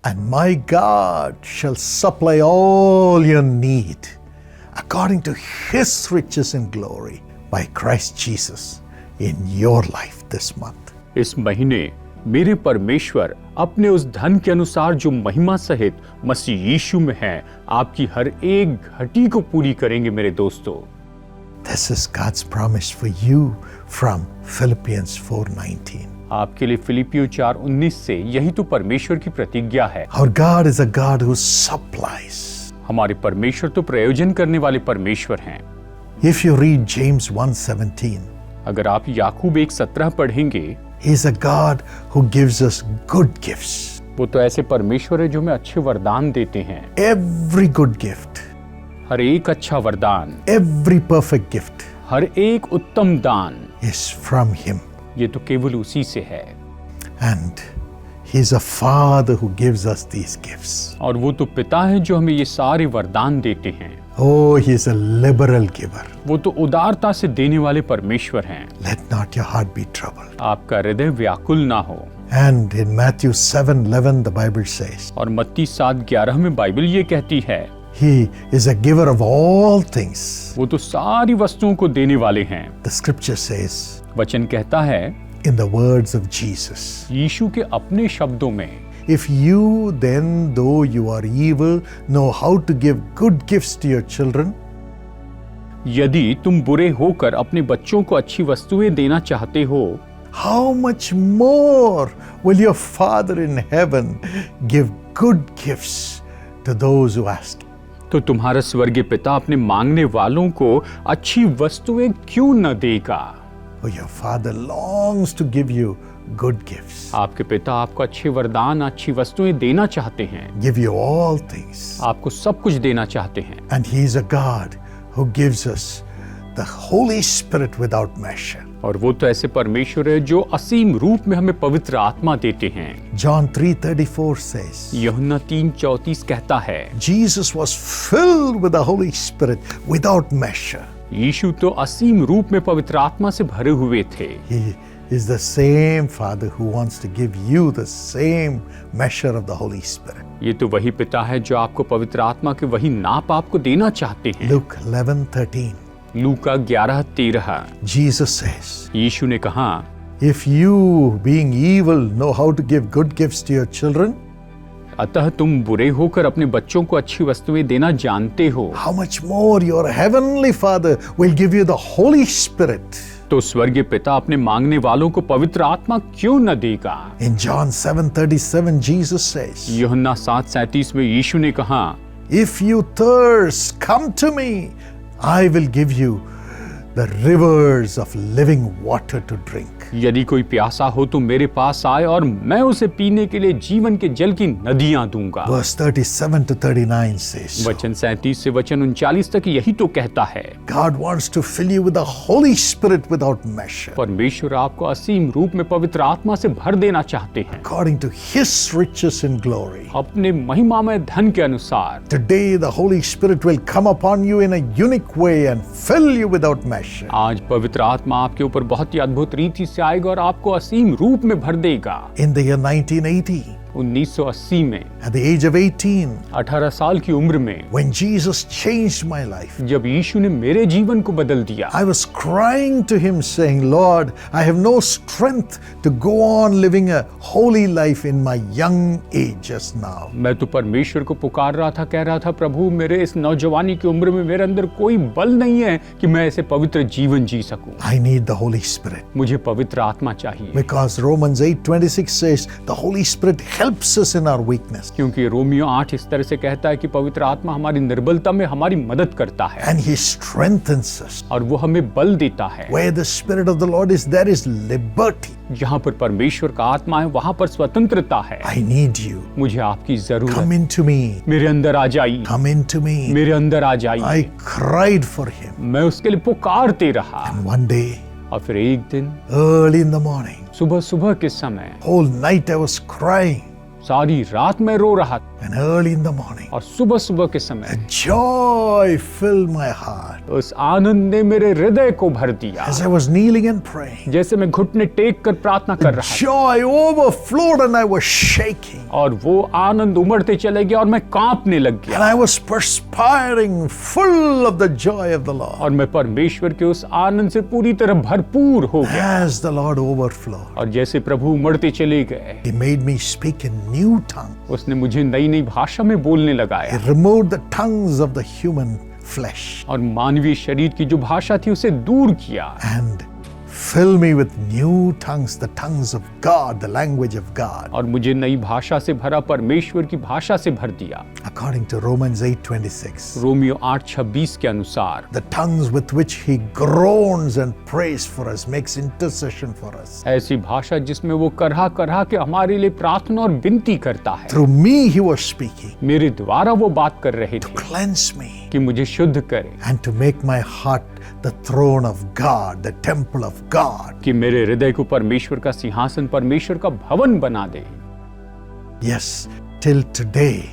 And my God shall supply all your need according to his riches in glory by Christ Jesus in your life this month. इस महीने मेरे परमेश्वर अपने उस धन के अनुसार जो महिमा सहित मसीह यीशु में है, आपकी हर एक घटी को पूरी करेंगे मेरे दोस्तों। This is God's promise for you from Philippians 4:19. आपके लिए फिलिपियों 4:19 से यही तो परमेश्वर की प्रतिज्ञा है। Our God is a God who supplies. हमारे परमेश्वर तो प्रयोजन करने वाले परमेश्वर हैं। If you read James 1:17, अगर आप याकूब 1:17 पढ़ेंगे, He is a God who gives us good gifts. वो तो ऐसे परमेश्वर है जो हमें अच्छे वरदान देते हैं। Every good gift, हर एक अच्छा वरदान, every perfect gift हर एक उत्तम दान, is from Him. ये तो केवल उसी से है। And He is a Father who gives us these gifts. और वो तो पिता है जो हमें ये सारे वरदान देते हैं। Oh, He is a liberal giver. वो तो उदारता से देने वाले परमेश्वर हैं। Let not your heart be troubled. आपका हृदय व्याकुल ना हो। And in Matthew 7:11, the Bible says, और मत्ती 7:11 में बाइबल ये कहती है, He is a giver of all things. वो तो सारी वस्तुओं को देने वाले हैं। The scripture says, वचन कहता है, in the words of Jesus, यीशु के अपने शब्दों में, if you then, though you are evil, know how to give good gifts to your children, यदि तुम बुरे होकर अपने बच्चों को अच्छी वस्तुएं देना चाहते हो, how much more will your Father in heaven give good gifts to those who ask? तो तुम्हारा स्वर्गीय पिता अपने मांगने वालों को अच्छी वस्तुएं क्यों न देगा। Oh, your Father longs to give you good gifts, आपके पिता आपको अच्छे वरदान, अच्छी वस्तुएं देना चाहते हैं, give you all things. आपको सब कुछ देना चाहते हैं। And He is a God who gives us the Holy Spirit without measure. और वो तो ऐसे परमेश्वर है जो असीम रूप में हमें पवित्र आत्मा देते हैं। John 3:34 says, यूहन्ना 3:34 कहता है, Jesus was filled with the Holy Spirit without measure. यीशु तो असीम रूप में पवित्र आत्मा से भरे हुए थे। He is the same Father who wants to give you the same measure of the Holy Spirit. ये तो वही पिता है जो आपको पवित्र आत्मा के वही नाप आपको देना चाहते हैं। Luke 11:13. लूका 11:13 Jesus says, यीशु ने कहा, if you, being evil, know how to give good gifts to your children, अतः तुम बुरे होकर अपने बच्चों को अच्छी वस्तुएं देना जानते हो, how much more your heavenly Father will give you the Holy Spirit. तो स्वर्गीय पिता अपने मांगने वालों को पवित्र आत्मा क्यों न देगा। In John 7:37, Jesus says, यूहन्ना 7:37 में यीशु ने कहा, if you thirst, come to me, I will give you the rivers of living water to drink. यदि कोई प्यासा हो तो मेरे पास आए और मैं उसे पीने के लिए जीवन के जल की नदियां दूंगा। Verse 37 to 39 says, वचन 37 से वचन 39 तक यही तो कहता है। God wants to fill you with the Holy Spirit without measure, परमेश्वर आपको असीम रूप में पवित्र आत्मा से भर देना चाहते हैं, according to His riches in glory. अपने महिमा में धन के अनुसार। Today the Holy Spirit will come upon you in a unique way and fill you without measure. आज पवित्र आत्मा आपके ऊपर बहुत ही अद्भुत रीति से आएगा और आपको असीम रूप में भर देगा। In the year 1980, 1980 में at the age of 18, 18 साल की उम्र में, when Jesus changed my life, जब यीशु ने मेरे जीवन को बदल दिया, I was crying to Him saying, Lord, I have no strength to go on living a holy life in my young age just now. मैं तो परमेश्वर को पुकार रहा था, कह रहा था, प्रभु मेरे इस नौजवानी की उम्र में मेरे अंदर कोई बल नहीं है कि मैं ऐसे पवित्र जीवन जी सकूं। I need the Holy Spirit. मुझे पवित्र आत्मा चाहिए। Because Romans 8:26 says, the Holy Spirit helps us in our weakness. क्योंकि रोमियो 8 इस तरह से कहता है कि पवित्र आत्मा हमारी निर्बलता में हमारी मदद करता है। And He strengthens us. और वो हमें बल देता है। Where the Spirit of the Lord is, there is liberty. जहाँ पर परमेश्वर का आत्मा है वहाँ पर स्वतंत्रता है। I need you. मुझे आपकी जरूरत। Come into me. मेरे अंदर आ जाइए। Come into me. मेरे अंदर आ जाइए। I cried for Him. मैं उसके लिए पुकारते रहा। And one day, और फिर एक दिन early in the morning, सुबह सुबह के समय, whole night I was crying. सारी रात मैं रो रहा था And early in the morning, और सुबह सुबह के समय joy filled my heart उस आनंद ने मेरे हृदय को भर दिया। as I was kneeling and praying. जैसे मैं घुटने टेक कर प्रार्थना कर रहा Joy overflowed and I was shaking. था और वो आनंद उमड़ते चले गया और मैं कांपने लग And गया I was perspiring, full of the joy of the Lord. और मैं परमेश्वर के उस आनंद से पूरी तरह भरपूर हो गया। As the Lord overflowed, और जैसे प्रभु उमड़ते चले गए, He made me speak in new tongues. उसने मुझे नई नई भाषा में बोलने He लगाया removed the tongues of the human flesh और मानवीय शरीर की जो भाषा थी उसे दूर किया and fill me with new tongues, the tongues of God, the language of God. और मुझे नई भाषा से भरा, परमेश्वर की भाषा से भर दिया। According to Romans 8:26, रोमियो 8:26 के अनुसार the tongues with which He groans and prays for us, makes intercession for us. ऐसी भाषा जिसमें वो करहा करहा के हमारे लिए प्रार्थना और विनती करता है। Through me He was speaking मेरे द्वारा वो बात कर रहे थे cleanse me कि मुझे शुद्ध करे, and to make my heart the throne of God, the temple of God. कि मेरे हृदय को परमेश्वर का सिंहासन, परमेश्वर का भवन बना दे। Yes, till today,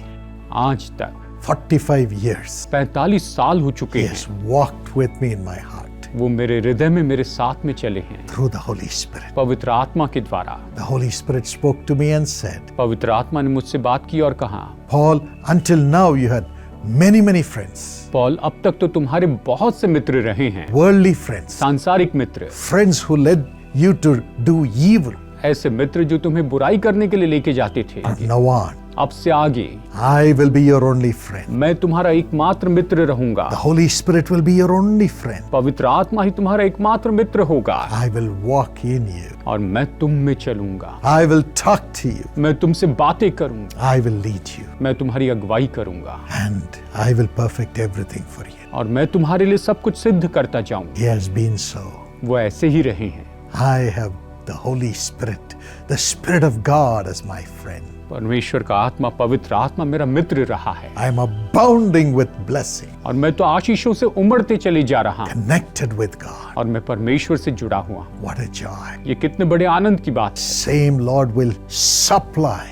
आज तक 45 years, 45 साल हो चुके He हैं, has walked with me in my heart वो मेरे हृदय में मेरे साथ में चले हैं through the Holy Spirit. पवित्र आत्मा के द्वारा। The Holy Spirit spoke to me and said, पवित्र आत्मा ने मुझसे बात की और कहा, Paul, until now you had many friends, Paul, अब तक तो तुम्हारे बहुत से मित्र रहे हैं, worldly friends, सांसारिक मित्र, friends who led you to do evil. ऐसे मित्र जो तुम्हें बुराई करने के लिए लेके जाते थे। Now on, अब से आगे I will be your only friend. मैं तुम्हारा एकमात्र मित्र रहूंगा। The Holy Spirit will be your only friend. पवित्र आत्मा ही तुम्हारा एकमात्र मित्र होगा I will walk in you. और मैं तुम में चलूंगा। I will talk to you. मैं तुमसे बातें करूंगा, I will lead you. मैं तुम्हारी अगुवाई करूंगा And I will perfect everything for you. और मैं तुम्हारे लिए सब कुछ सिद्ध करता जाऊंगा। He has been so. वो ऐसे ही रहे हैं। I have the Holy Spirit, the Spirit of God as my friend. परमेश्वर का आत्मा, पवित्र आत्मा मेरा मित्र रहा है I am abounding with blessing, और मैं तो आशीषों से उमड़ते चले जा रहा हूँ connected with God. और मैं परमेश्वर से जुड़ा हुआ हूँ। What a joy. ये कितने बड़े आनंद की बात है। Same Lord will supply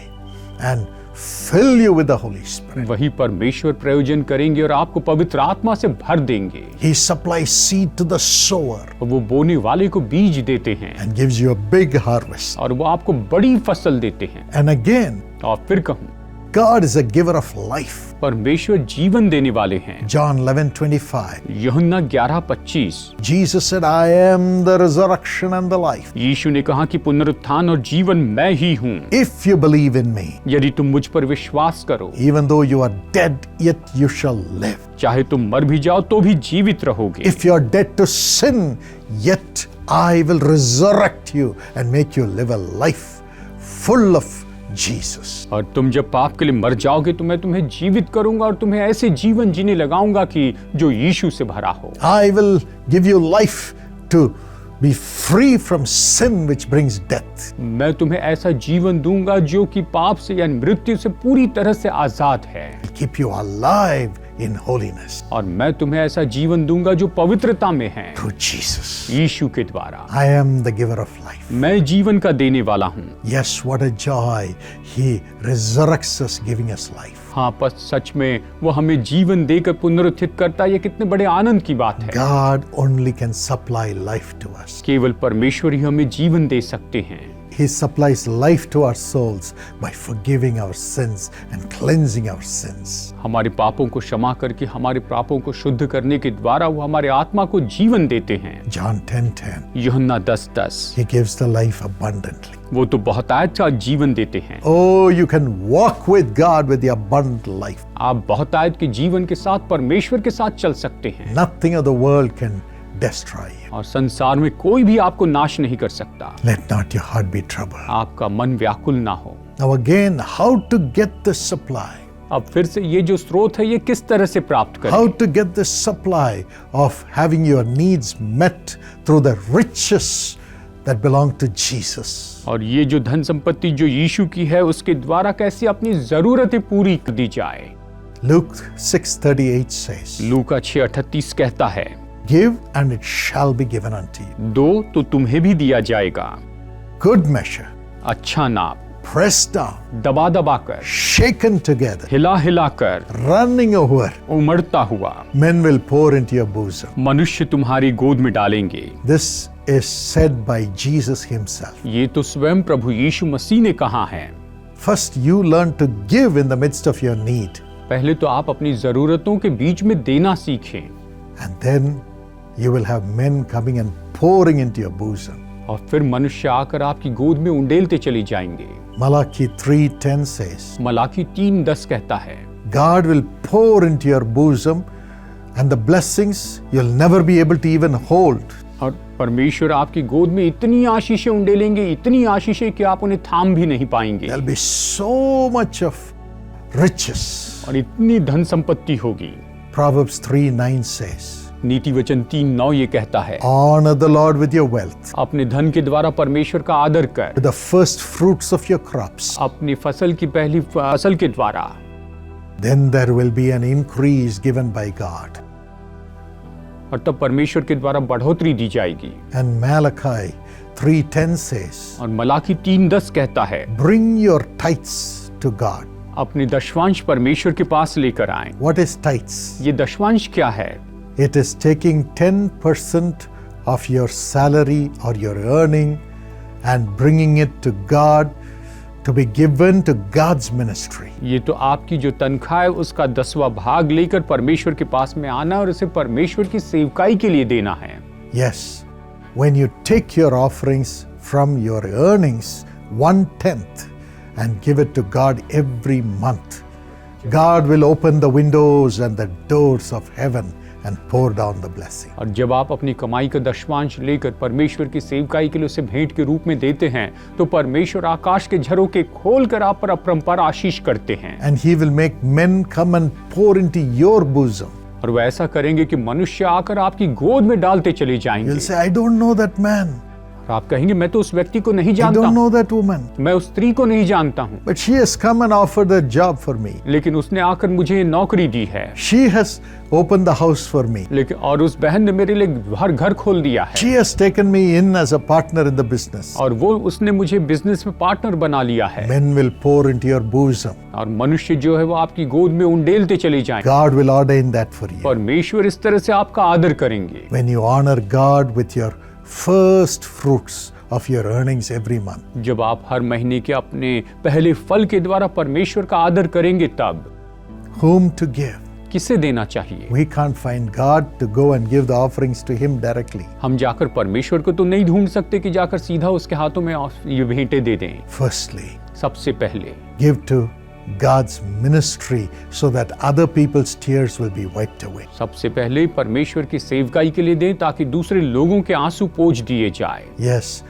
and fill you with the Holy Spirit. वही परमेश्वर प्रयोजन करेंगे और आपको पवित्र आत्मा से भर देंगे। He supplies seed to the sower और वो बोने वाले को बीज देते हैं and gives you a big harvest. और वो आपको बड़ी फसल देते हैं। And again, और फिर कहूँ, God is a giver of life. परमेश्वर जीवन देने वाले हैं। John 11:25. यूहन्ना 11:25। Jesus said, I am the resurrection and the life. यीशु ने कहा कि पुनरुत्थान और जीवन मैं ही हूँ। If you believe in me, यदि तुम मुझ पर विश्वास करो, even though you are dead, yet you shall live. चाहे तुम मर भी जाओ तो भी जीवित रहोगे। If you are dead to sin, yet I will resurrect you and make you live a life full of Jesus. और तुम जब पाप के लिए मर जाओगे तो मैं तुम्हें जीवित करूंगा और तुम्हें ऐसे जीवन जीने लगाऊंगा कि जो यीशु से भरा हो। I will give you life to be free from sin which brings death. मैं तुम्हें ऐसा जीवन दूंगा जो कि पाप से या मृत्यु से पूरी तरह से आजाद है। Keep you alive in holiness और मैं तुम्हें ऐसा जीवन दूंगा जो पवित्रता में है, through Jesus. यीशु के द्वारा। I am the giver of life. मैं जीवन का देने वाला हूँ। Yes, what a joy. He resurrects us, giving us life. हाँ, पर सच में वो हमें जीवन देकर पुनरुत्थित करता है। ये कितने बड़े आनंद की बात है। God only can supply life to us. केवल परमेश्वर ही हमें जीवन दे सकते हैं। He supplies life to our souls by forgiving our sins and cleansing our sins. हमारे पापों को क्षमा करके हमारे पापों को शुद्ध करने के द्वारा वो हमारे आत्मा को जीवन देते हैं। John 10:10. यूहन्ना 10:10। He gives the life abundantly. वो तो बहुतायत का जीवन देते हैं। Oh, you can walk with God with the abundant life. आप बहुतायत के जीवन के साथ परमेश्वर के साथ चल सकते हैं। Nothing of the world can destroy you. और संसार में कोई भी आपको नाश नहीं कर सकता। Let not your heart be troubled. आपका मन व्याकुल ना हो। Now again, how to get the supply? अब फिर से ये जो स्रोत है ये किस तरह से प्राप्त करें? How to get the supply of having your needs met through the riches that belong to Jesus. और ये जो धन संपत्ति जो यीशु की है उसके द्वारा कैसे अपनी जरूरतें पूरी कर दी जाए। Luke 6:38 says, लूका 6:38 कहता है, Give and it shall be given unto you. दो तो तुम्हें भी दिया जाएगा, Good measure, अच्छा नाप, pressed down, दबा दबा कर, shaken together, हिला हिला कर, running over, उमड़ता हुआ men will pour into your bosom. मनुष्य तुम्हारी गोद में डालेंगे। This is said by Jesus himself. ये तो स्वयं प्रभु यीशु मसीह ने कहा है। First, you learn to give in the midst of your need, पहले तो आप अपनी जरूरतों के बीच में देना सीखें, and then you will have men coming and pouring into your bosom. और फिर मनुष्य आकर आपकी गोद में उंडेलते चले जाएंगे। Malachi 3:10 says, मलाकी 3:10 कहता है, God will pour into your bosom and the blessings you'll never be able to even hold. और परमेश्वर आपकी गोद में इतनी आशीषें उंडेलेंगे, इतनी आशीषें कि आप उन्हें थाम भी नहीं पाएंगे, There'll be so much of riches. और इतनी धन संपत्ति होगी। Proverbs 3:9 says, नीति वचन 3:9 ये कहता है, honor the Lord with your wealth, अपने धन के द्वारा परमेश्वर का आदर कर, with the first fruits of your crops. अपनी फसल की पहली फसल के द्वारा, Then there will be an increase given by God. और तब परमेश्वर के द्वारा बढ़ोतरी दी जाएगी। And Malachi 3:10 says, और मलाकी 3:10 कहता है, bring your tithes to God. अपने दशवांश परमेश्वर के पास लेकर आएं। What is tithes? ये दशवांश क्या है? It is taking 10% of your salary or your earning and bringing it to God to be given to God's ministry. ये तो आपकी जो तनख्वाह है उसका 10वां भाग लेकर परमेश्वर के पास में आना और उसे परमेश्वर की सेवकाई के लिए देना है। Yes, when you take your offerings from your earnings 1/10 and give it to God every month, God will open the windows and the doors of heaven and pour down the blessing. और जब आप अपनी कमाई का दशवांश लेकर परमेश्वर की सेवकाई के लिए उसे भेंट के रूप में देते हैं, तो परमेश्वर आकाश के झरोखे खोलकर आप पर अपरंपार आशीष करते हैं। And he will make men come and pour into your bosom. और वह ऐसा करेंगे कि मनुष्य आकर आपकी गोद में डालते चले जाएंगे। You'll say, I don't know that man. और आप कहेंगे, मैं तो उस व्यक्ति को नहीं I जानता, don't know that woman. मैं उस स्त्री को नहीं जानता हूँ, But she has come and offered a job for me. लेकिन उसने आकर मुझे नौकरी दी है। She has opened the house for me. लेकिन और उस बहन ने मेरे लिए हर घर खोल दिया है, She has taken me in as a partner in the business. और वो उसने मुझे बिजनेस में पार्टनर बना लिया है। Men will pour into your bosom. और मनुष्य जो है वो आपकी गोद में उंडेलते चले जाएंगे। God will ordain that for you. परमेश्वर इस तरह से आपका आदर करेंगे। When you honor God with your first fruits of your earnings every month. जब आप हर महीने के अपने पहले फल के द्वारा परमेश्वर का आदर करेंगे, तब Whom to give? किसे देना चाहिए? We can't find God to go and give the offerings to Him directly. हम जाकर परमेश्वर को तो नहीं ढूंढ सकते कि जाकर सीधा उसके हाथों में ये भेंटें दे दें। Firstly, सबसे पहले give to God's ministry so that other people's tears will be wiped away. सबसे पहले परमेश्वर की सेवकाई के लिए दें, ताकि दूसरे लोगों के आंसू पोंछ दिए जाए। Yes,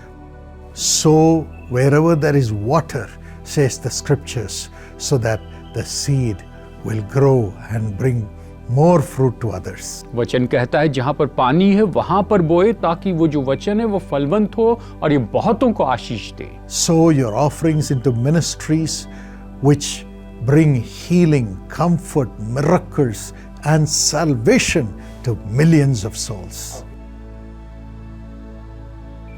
sow wherever there is water, says the scriptures, so that the seed will grow and bring more fruit to others. वचन कहता है, जहां पर पानी है वहां पर बोए, ताकि वो जो वचन है वो फलवंत हो और ये बहुतों को आशीष दे। Sow your offerings into ministries which bring healing, comfort, miracles, and salvation to millions of souls.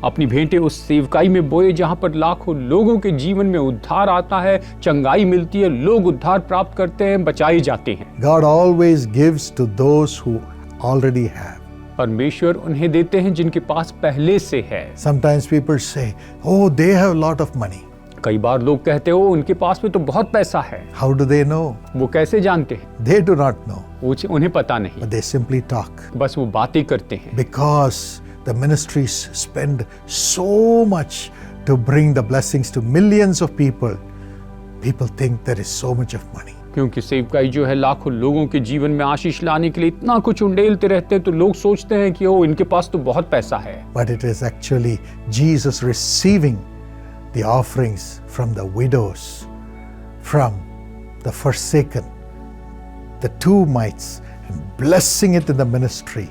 अपनी भेंटें उस सेवकाई में बोए जहां पर लाखों लोगों के जीवन में उद्धार आता है, चंगाई मिलती है, लोग उद्धार प्राप्त करते हैं, बचाए जाते हैं। God always gives to those who already have. परमेश्वर उन्हें देते हैं जिनके पास पहले से है। Sometimes people say, oh, they have a lot of money. कई बार लोग कहते हो उनके पास में तो बहुत पैसा है। How do they know? वो कैसे जानते हैं? They do not know, उन्हें पता नहीं, but they simply talk. बस वो बातें करते हैं। Because the ministries spend so much to bring the blessings to millions of people, people think there is so much of money. क्योंकि सेवकाई जो है लाखों लोगों के जीवन में आशीष लाने के लिए इतना कुछ उंडेलते रहते हैं, तो लोग सोचते हैं कि ओ इनके पास तो बहुत पैसा है। But it is actually Jesus receiving the offerings from the widows, from the forsaken, the two mites, and blessing it in the ministry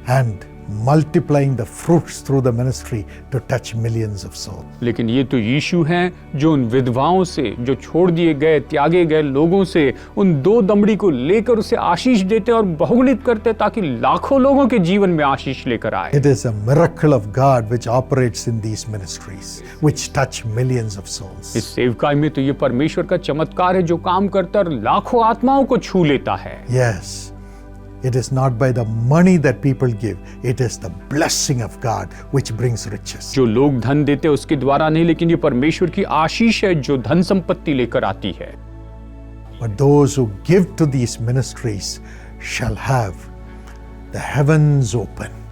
and multiplying the fruits through the ministry to touch millions of souls. लेकिन ये तो यीशु हैं जो उन विधवाओं से, जो छोड़ दिए गए, त्यागे गए लोगों से उन 2 दमड़ी को लेकर उसे आशीष देते और बहुगुणित करते ताकि लाखों लोगों के जीवन में आशीष लेकर आए। It is a miracle of God which operates in these ministries, which touch millions of souls. इस सेवकाई में तो ये परमेश्वर का चमत्कार है जो काम करता और लाखों आत्माओं को छू लेता है। Yes. It is not by the money that people give. It is the blessing of God which brings riches. जो लोग धन देते हैं उसके द्वारा नहीं, लेकिन ये परमेश्वर की आशीष है जो धन संपत्ति लेकर आती है। But those who give to these ministries shall have the heavens open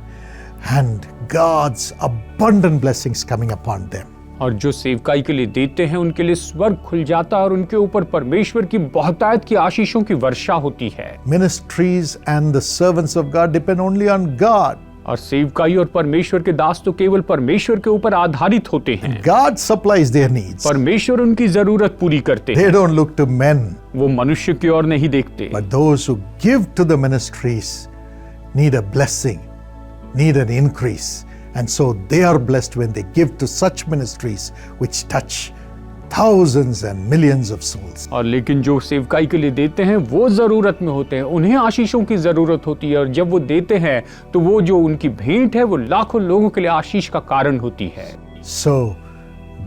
and God's abundant blessings coming upon them. और जो सेवकाई के लिए देते हैं उनके लिए स्वर्ग खुल जाता है और उनके ऊपर परमेश्वर की बहुतायत की आशीषों की वर्षा होती है। Ministries and the servants of God depend only on God. और सेवकाई और परमेश्वर के दास तो केवल परमेश्वर के ऊपर आधारित होते हैं। God supplies their needs. परमेश्वर उनकी जरूरत पूरी करते हैं। They don't look to men. वो मनुष्य की ओर नहीं देखते। But those who give to the ministries need a blessing, need an increase. And so they are blessed when they give to such ministries which touch thousands and millions of souls. और लेकिन जो सेवकाई के लिए देते हैं वो जरूरत में होते हैं, उन्हें आशीषों की जरूरत होती है और जब वो देते हैं तो वो जो उनकी भेंट है वो लाखों लोगों के लिए आशीष का कारण होती है। So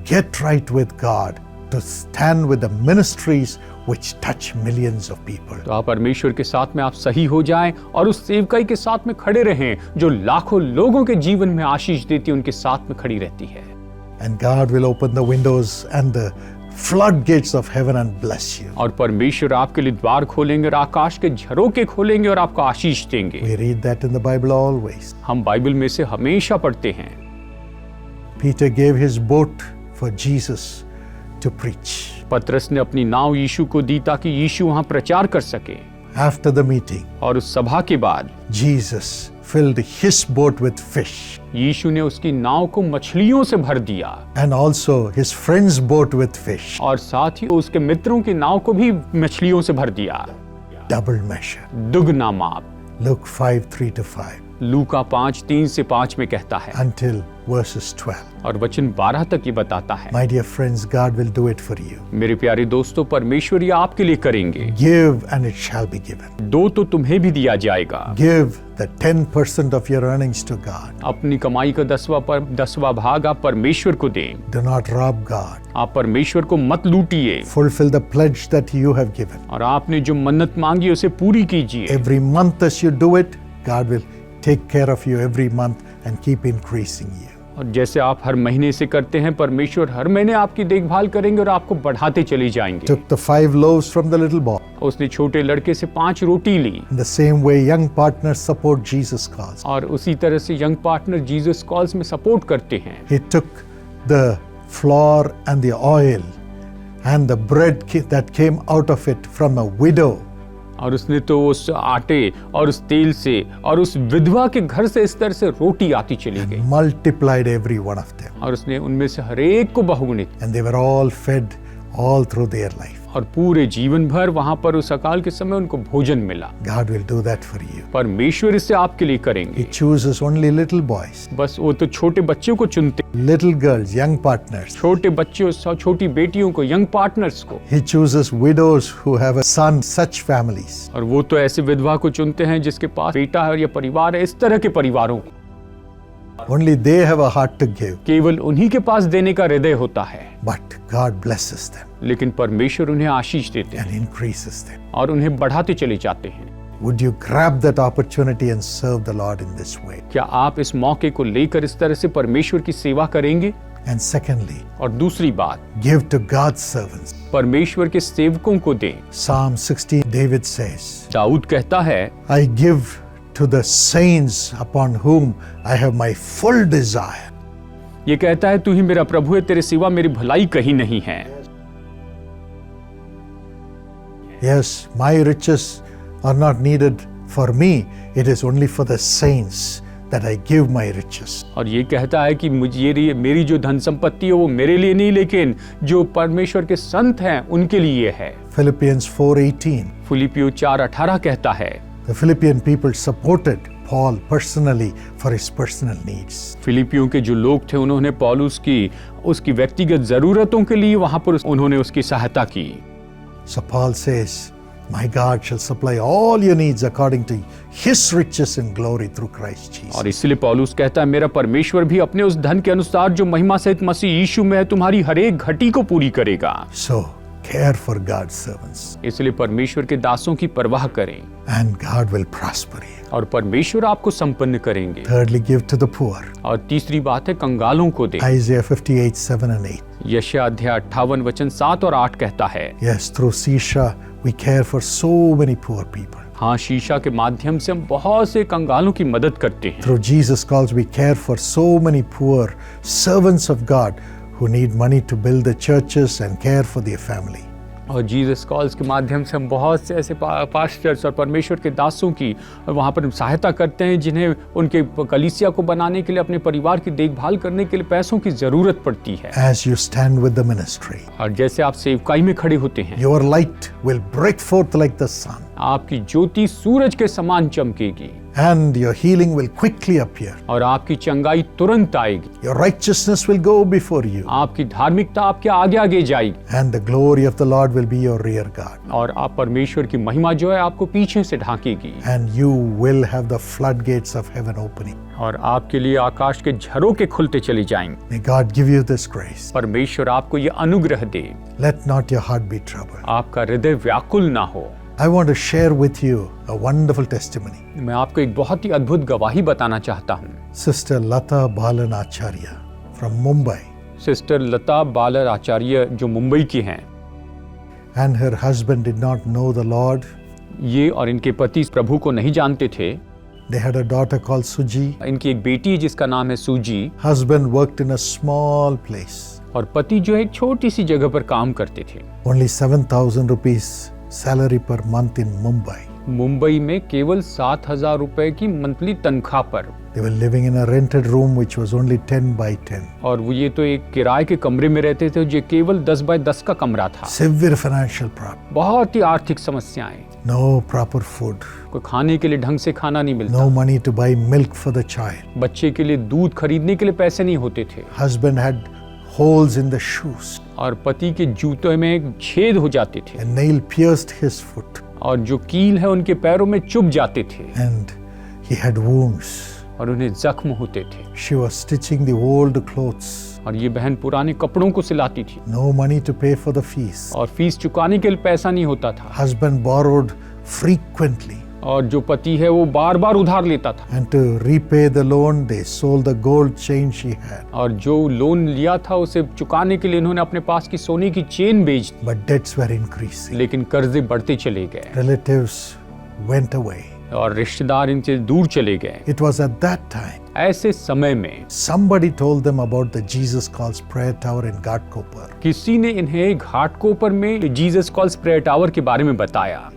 get right with God to stand with the ministries which touch millions of people. तो आप परमेश्वर के साथ में आप सही हो जाएं और उस सेवकाई के साथ में खड़े रहें जो लाखों लोगों के जीवन में आशीष देती है, उनके साथ में खड़ी रहती है। And God will open the windows and the floodgates of heaven and bless you. और परमेश्वर आपके लिए द्वार खोलेंगे और आकाश के झरोखे खोलेंगे और आपको आशीष देंगे। We read that in the Bible always. हम बाइबल में से हमेशा पढ़ते हैं। Peter gave his boat for Jesus to preach. पतरस ने अपनी नाव यीशु को दी ताकि यीशु वहां प्रचार कर सके। After the meeting, और उस सभा के बाद Jesus filled his boat with fish यीशु ने उसकी नाव को मछलियों से भर दिया and also his friend's boat with fish. और साथ ही उसके मित्रों की नाव को भी मछलियों से भर दिया। Double measure. दुगना माप। Luke 5:3-5 लूका 5:3-5 में कहता है until verses 12. और वचन 12 तक ये बताता है। My dear friends, God will do it for you. मेरे प्यारे दोस्तों, परमेश्वर ये आपके लिए करेंगे। Give and it shall be given. दो तो तुम्हें भी दिया जाएगा। Give the 10% of your earnings to God. अपनी कमाई का 10वां भाग आप परमेश्वर को दें। Do not rob God. आप परमेश्वर को मत लूटिए Fulfill the pledge that you have given. और आपने जो मन्नत मांगी उसे पूरी कीजिए। Every month as you do it, God will take care of you every month and keep increasing you. और जैसे आप हर महीने से करते हैं, परमेश्वर हर महीने आपकी देखभाल करेंगे और आपको बढ़ाते चले जाएंगे। Took the 5 loaves from the little boy. उसने छोटे लड़के से 5 रोटी ली। In the same way, young partners support Jesus cause. और उसी तरह से यंग पार्टनर जीसस कॉल्स में सपोर्ट करते हैं। He took the flour and the oil and the bread that came out of it from a widow. और उसने तो उस आटे और उस तेल से और उस विधवा के घर से इस तरह से रोटी आती चली गई Multiplied every one of them. और उसने उनमें से हर एक को बहुगुणित। And they were all fed all through their life. और पूरे जीवन भर वहां पर उस अकाल के समय उनको भोजन मिला। God will do that for you. परमेश्वर इसे आपके लिए करेंगे। He chooses only little boys, बस वो तो छोटे बच्चों को चुनते, little girls, young partners. छोटे बच्चों, छोटी बेटियों को, यंग पार्टनर्स को। He chooses widows who have a son, such families. और वो तो ऐसे विधवा को चुनते हैं जिसके पास बेटा है या परिवार है, इस तरह के परिवारों को। Only they have a heart to give. केवल उन्हीं के पास देने का हृदय होता है। But God blesses them लेकिन परमेश्वर उन्हें आशीष देते हैं and increases them. और उन्हें बढ़ाते चले जाते हैं। Would you grab that opportunity and serve the Lord in this way? क्या आप इस मौके को लेकर इस तरह से परमेश्वर की सेवा करेंगे? And secondly, और दूसरी बात, give to God's servants. परमेश्वर के सेवकों को दें। Psalm 16, David says, दाऊद कहता है, I give to the saints upon whom I have my full desire. ये कहता है, तू ही मेरा प्रभु है, तेरे सिवा मेरी भलाई कहीं नहीं है। Yes, my riches are not needed for me. It is only for the saints that I give my riches. और ये कहता है कि मुझे मेरी जो धन संपत्ति है वो मेरे लिए नहीं, लेकिन जो परमेश्वर के संत हैं उनके लिए है। Philippians 4:18. फिलिपियों 4:18 कहता है, The Philippian people supported Paul personally for his personal needs. फिलिपियों के जो लोग थे उन्होंने पौलुस की उसकी व्यक्तिगत जरूरतों के लिए वहां पर उन्होंने उसकी सहायता की। So Paul says, my God shall supply all your needs according to his riches and glory through Christ Jesus. और इसलिए पौलुस कहता है मेरा परमेश्वर भी अपने उस धन के अनुसार जो महिमा सहित मसीह यीशु में है तुम्हारी हर एक घटी को पूरी करेगा। So care for God's servants इसलिए परमेश्वर के दासों की परवाह करें and God will prosper you. और परमेश्वर आपको संपन्न करेंगे। Thirdly, give to the poor. और तीसरी बात है कंगालों को दे। Isaiah 58:7-8. यशायाह अध्याय 58 वचन 7 और 8 कहता है, Yes, through Sisha, we care for so many poor people. हाँ, शीशा के माध्यम से हम बहुत से कंगालों की मदद करते हैं। Through Jesus calls, we care for so many poor servants of God who need money to build the churches and care for their family. और जीसस कॉल्स के माध्यम से हम बहुत से ऐसे पास्टर्स और परमेश्वर के दासों की वहाँ पर सहायता करते हैं जिन्हें उनके कलीसिया को बनाने के लिए अपने परिवार की देखभाल करने के लिए पैसों की जरूरत पड़ती है। As you stand with the ministry, और जैसे आप सेवकाई में खड़े होते हैं, your light will break forth like the sun, आपकी ज्योति सूरज के समान चमकेगी and your healing will quickly appear. और आपकी चंगाई तुरंत आएगी। Your righteousness will go before you, आपकी धार्मिकता आपके आगे आगे जाएगी and the glory of the Lord will be your rear guard. और आप परमेश्वर की महिमा जो है आपको पीछे से ढांकेगी And you will have the floodgates of heaven opening. और आपके लिए आकाश के झरोखे खुलते चले जाएंगे। May God give you this grace. परमेश्वर आपको ये अनुग्रह दे, Let not your heart be troubled. आपका हृदय व्याकुल ना हो। I want to share with you a wonderful testimony. मैं आपको एक बहुत ही अद्भुत गवाही बताना चाहता हूँ। Sister Lata Balan Acharya from Mumbai sister Lata Balan Acharya जो मुंबई की हैं, and her husband did not know the Lord. ये और इनके पति प्रभु को नहीं जानते थे। They had a daughter called Suji. इनकी एक बेटी है जिसका नाम है सूजी Husband worked in a small place. और पति जो है एक छोटी सी जगह पर काम करते थे। Only 7,000 rupees salary per month in Mumbai. Mumbai में केवल 7,000 रुपए की मंथली तनख्वाह पर, They were living in a rented room which was only 10 by 10. और वो ये तो एक किराए के कमरे में रहते थे जो केवल 10 बाय 10 का कमरा था। Severe financial problem. बहुत ही आर्थिक समस्याएं, No proper food. कोई खाने के लिए ढंग से खाना नहीं मिलता, No money to buy milk for the child. बच्चे के लिए दूध खरीदने के लिए पैसे नहीं होते थे, Husband had holes in the shoes. और पति के जूतों में एक छेद हो जाते थे, A nail pierced his foot. और जो कील है उनके पैरों में चुभ जाते थे, And he had wounds. और उन्हें जख्म होते थे। She was stitching the old clothes. और ये बहन पुराने कपड़ों को सिलाती थी, No money to pay for the fees. और फीस चुकाने के लिए पैसा नहीं होता था, Husband borrowed frequently. और जो पति है वो बार बार उधार लेता था, And to repay the loan, they sold the gold chain she had. और जो लोन लिया था उसे चुकाने के लिए इन्होंने अपने पास की सोने की चेन बेच दी, But debts were increasing. लेकिन कर्जे बढ़ते चले गए Relatives went away. और रिश्तेदार इनसे दूर चले गए। It was at that time ऐसे समय में somebody told them about the Jesus Calls prayer tower in Ghatkopar. किसी ने इन्हें घाटकोपर में जीसस कॉल्स प्रेयर टावर के बारे में बताया।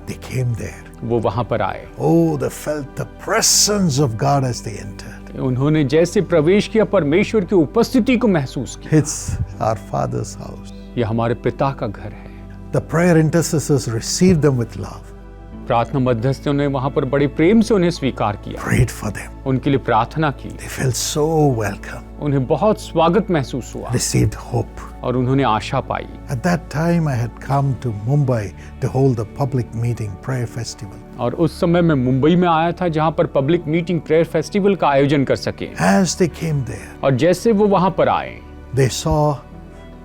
They came there. वो वहां पर आए, Oh, they felt the presence of God as they entered. उन्होंने जैसे प्रवेश किया परमेश्वर की उपस्थिति को महसूस किया। It's our Father's house. ये हमारे पिता का घर है। The prayer intercessors received them with love, प्रार्थना मध्यस्थों ने वहां पर बड़े प्रेम से उन्हें स्वीकार किया, prayed for them. उनके लिए प्रार्थना की, They felt so welcome, उन्हें बहुत स्वागत महसूस हुआ received hope. और उन्होंने आशा पाई। At that time, I had come to Mumbai to hold the public meeting prayer festival. और उस समय मैं मुंबई में आया था जहां पर पब्लिक मीटिंग प्रेयर फेस्टिवल का आयोजन कर सके। As they came there, और जैसे वो वहां पर आए, they saw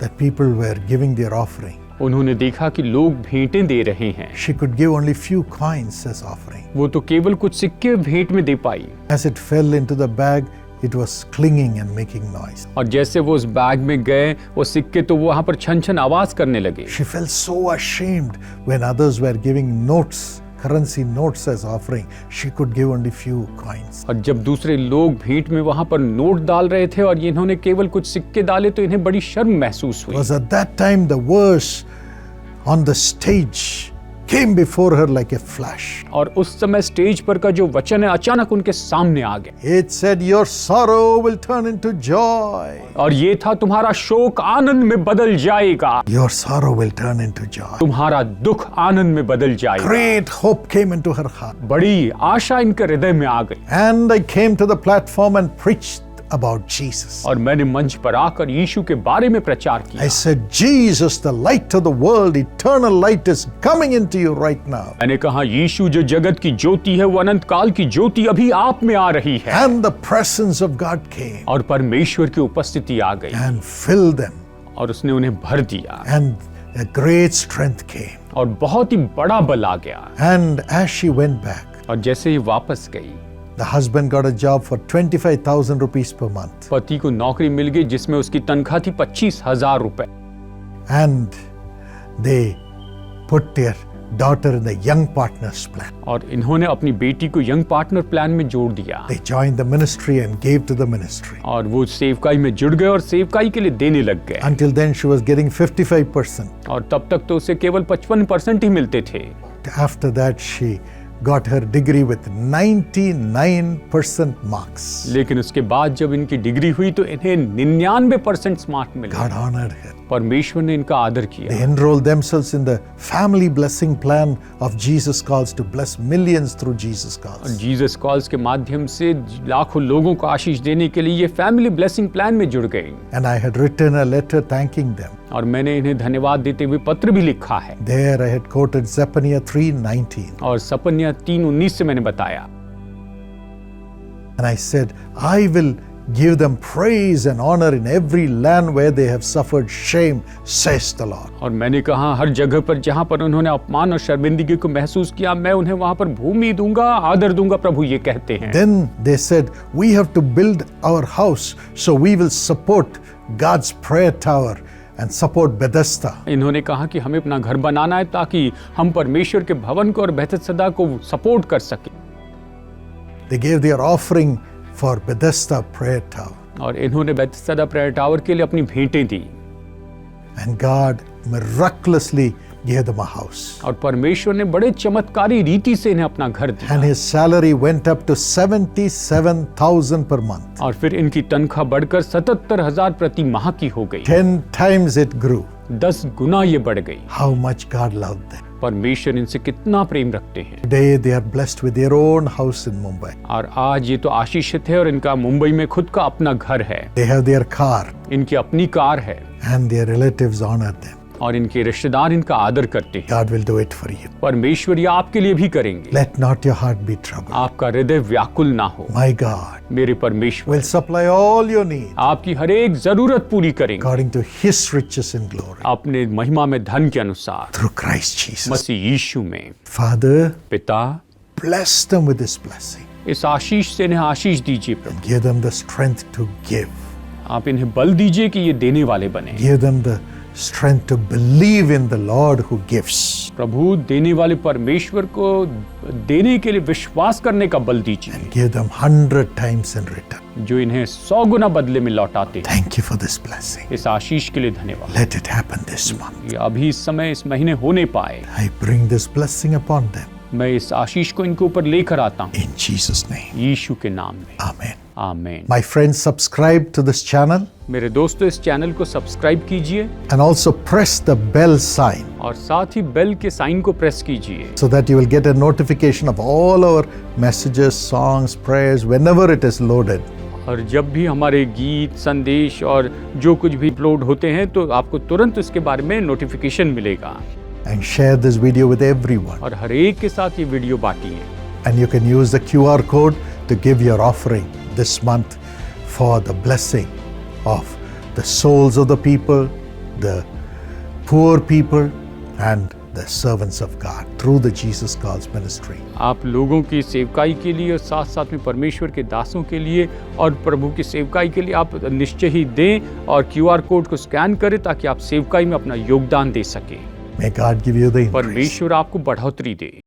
that people were giving their offering. उन्होंने देखा कि लोग भेंटें दे रहे हैं। She could give only few coins as offering. वो तो केवल कुछ सिक्के भेंट में दे पाई, As it fell into the bag, it was clinging and making noise. और जैसे वो उस बैग में गए वो सिक्के तो वहां पर छन छन आवाज करने लगे। She felt so ashamed when others were giving notes, currency notes as offering. She could give only few coins. और जब दूसरे लोग भेंट में वहां पर नोट डाल रहे थे और इन्होंने केवल कुछ सिक्के डाले तो इन्हें बड़ी शर्म महसूस It हुई। was at that time the verse on the stage came before her like a flash. और उस समय स्टेज पर का जो वचन है अचानक उनके सामने आ गया। It said, your sorrow will turn into joy. और ये था तुम्हारा शोक आनंद में बदल जाएगा। Your sorrow will turn into joy. तुम्हारा दुख आनंद में बदल जाएगा। Great hope came into her heart. बड़ी आशा इनके हृदय में आ गई। And I came to the platform and preached about Jesus. और मैंने मंच पर आकर यीशु के बारे में प्रचार किया। I said, Jesus, the light of the world, eternal light is coming into you right now. मैंने कहा यीशु जो जगत की ज्योति है वो अनंत काल की ज्योति अभी आप में आ रही है। And the presence of God came और परमेश्वर की उपस्थिति आ गई and filled them. और उसने उन्हें भर दिया And a great strength came. और बहुत ही बड़ा बल आ गया। And as she went back, और जैसे ही वापस गई, the husband got a job for 25,000 rupees per month. पति को नौकरी मिल गई जिसमें उसकी तनख्वाह थी 25,000 रुपए। And they put their daughter in the young partners plan. और इन्होंने अपनी बेटी को यंग पार्टनर प्लान में जोड़ दिया। They joined the ministry and gave to the ministry. और वो सेवकाई में जुड़ गए और सेवकाई के लिए देने लग गए। Until then she was getting 55%. और तब तक तो उसे केवल 55% ही मिलते थे। After that she got her degree with 99% marks. लेकिन उसके बाद जब इनकी डिग्री हुई तो इन्हें 99% मार्क मिले। God honored her. परमेश्वर ने इनका आदर They किया। enrolled themselves in the family blessing plan of Jesus Calls to bless millions through Jesus और Calls. जीसस कॉल्स के माध्यम से लाखों लोगों को आशीष देने के लिए ये फैमिली ब्लेसिंग प्लान में जुड़ गए। And I had written a letter thanking them. और मैंने इन्हें धन्यवाद देते हुए पत्र भी लिखा है। There I had quoted Zephaniah 3:19. और सपन्या 3:19 से मैंने बताया। And I said, I will give them praise and honor in every land where they have suffered shame, says the Lord. और मैंने कहा हर जगह पर जहां पर उन्होंने अपमान और शर्मिंदगी को महसूस किया मैं उन्हें वहां पर भूमि दूंगा, आदर दूंगा, प्रभु ये कहते हैं। Then they said, we have to build our house, so we will support God's prayer tower and support Bethesda. इन्होंने कहा कि हमें अपना घर बनाना है ताकि हम परमेश्वर के भवन को और बेथेस्दा को सपोर्ट कर सकें। They gave their offering for Bethesda prayer tower. और इन्होंने बेथेस्दा प्रेयर टावर के लिए अपनी भेंटें दी। And God miraculously gave them a house. और परमेश्वर ने बड़े चमत्कारी रीति से इन्हें अपना घर दिया। And his salary went up to 77,000 per month. और फिर इनकी तनख्वाह बढ़कर 77,000 प्रति माह की हो गई। 10 times it grew. 10 गुना ये बढ़ गई। How much God loved them. परमेश्वर इनसे कितना प्रेम रखते हैं। Today they are blessed with their own house in Mumbai. और आज ये तो आशीषित है और इनका मुंबई में खुद का अपना घर है। They have their car इनकी अपनी कार है and their relatives honor them. और इनके रिश्तेदार इनका आदर करते हैं। God will do it for you. परमेश्वर ये आपके लिए भी करेंगे। Let not your heart be troubled. आपका हृदय व्याकुल ना हो। My God मेरे परमेश्वर will supply all your needs आपकी हर एक जरूरत पूरी करेंगे according to his riches in glory अपने महिमा में धन के अनुसार through Christ Jesus. मसीह यीशु में। Father, पिता bless them with this blessing. इस आशीष से इन्हें आशीष दीजिए प्रभु। Give them the strength to give. आप इन्हें बल दीजिए कि ये देने वाले बने। Give them the strength to believe in the Lord who gives. प्रभु देने वाले परमेश्वर को देने के लिए विश्वास करने का बल दीजिए Give them 100 times in return. जो इन्हें 100 गुना बदले में लौटाते हैं। Thank you for this blessing. इस आशीष के लिए धन्यवाद। Let it happen this month. ये अभी इस समय इस महीने होने पाए। I bring this blessing upon them. मैं इस आशीष को इनके ऊपर लेकर आता हूँ In Jesus' name. यीशु के नाम में। Amen. आमीन। My friends, subscribe to this channel मेरे दोस्तों इस चैनल को सब्सक्राइब कीजिए and also press the bell sign और साथ ही बेल के साइन को प्रेस कीजिए so that you will get a notification of all our messages, songs, prayers whenever it is loaded. और जब भी हमारे गीत, संदेश और जो कुछ भी अपलोड होते हैं तो आपको तुरंत उसके बारे में नोटिफिकेशन मिलेगा। And share this video with everyone. और हर एक के साथ ये video बांटिए। And you can use the QR code to give your offering this month for the blessing of the souls of the people, the poor people, and the servants of God through the Jesus Calls ministry. आप लोगों की सेवकाई के लिए और साथ साथ में परमेश्वर के दासों के लिए और प्रभु की सेवकाई के लिए आप निश्चय ही दें और QR कोड को स्कैन करें ताकि आप सेवकाई में अपना योगदान दे सकें। May God give you the increase. परमेश्वर आपको बढ़ोतरी दे।